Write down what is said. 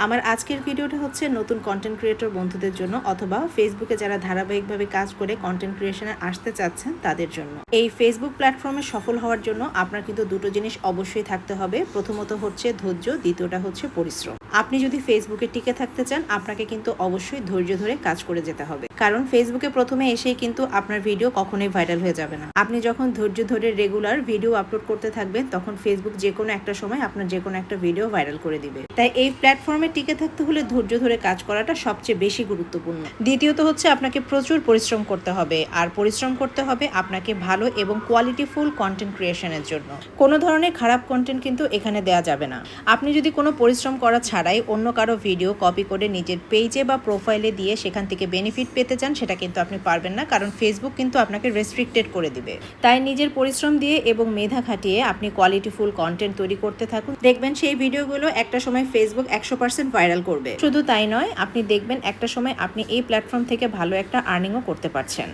আমার আজকের ভিডিওটা হচ্ছে নতুন কন্টেন্ট ক্রিয়েটর বন্ধুদের জন্য অথবা ফেসবুকে যারা ধারাবাহিকভাবে কাজ করে কন্টেন্ট ক্রিয়েশনে আসতে চাচ্ছেন তাদের জন্য। এই ফেসবুক প্ল্যাটফর্মে সফল হওয়ার জন্য আপনার কিন্তু দুটো জিনিস অবশ্যই থাকতে হবে। প্রথমত হচ্ছে ধৈর্য, দ্বিতীয়টা হচ্ছে পরিশ্রম। আপনি যদি ফেসবুকে টিকে থাকতে চান আপনাকে কিন্তু অবশ্যই ধৈর্য ধরে কাজ করে যেতে হবে, কারণ ফেসবুকে প্রথমে এসেই কিন্তু আপনার ভিডিও কখনোই ভাইরাল হয়ে যাবে না। আপনি যখন ধৈর্য ধরে রেগুলার ভিডিও আপলোড করতে থাকবেন তখন ফেসবুক যে কোনো একটা সময় আপনার যে কোনো একটা ভিডিও ভাইরাল করে দিবে। তাই এই প্ল্যাটফর্মে টিকে থাকতে হলে ধৈর্য ধরে কাজ করাটা সবচেয়ে বেশি গুরুত্বপূর্ণ। দ্বিতীয়ত হচ্ছে আপনাকে প্রচুর পরিশ্রম করতে হবে, আর পরিশ্রম করতে হবে আপনাকে ভালো এবং কোয়ালিটিফুল কন্টেন্ট ক্রিয়েশনের জন্য। কোনো ধরনের খারাপ কন্টেন্ট কিন্তু এখানে দেওয়া যাবে না। আপনি যদি কোনো পরিশ্রম করা ছাড়াই অন্য কারো ভিডিও কপি করে নিজের পেজে বা প্রোফাইলে দিয়ে সেখান থেকে বেনিফিট পেতে চান সেটা কিন্তু আপনি পারবেন না, কারণ ফেসবুক কিন্তু আপনাকে রেস্ট্রিক্টেড করে দিবে। তাই নিজের পরিশ্রম দিয়ে এবং মেধা খাটিয়ে আপনি কোয়ালিটিফুল কন্টেন্ট তৈরি করতে থাকুন। দেখবেন সেই ভিডিওগুলো একটা সময় ফেসবুক 100% ভাইরাল করবে। শুধু তাই নয়, আপনি দেখবেন একটা সময় আপনি এই প্ল্যাটফর্ম থেকে ভালো একটা আর্নিংও করতে পারছেন।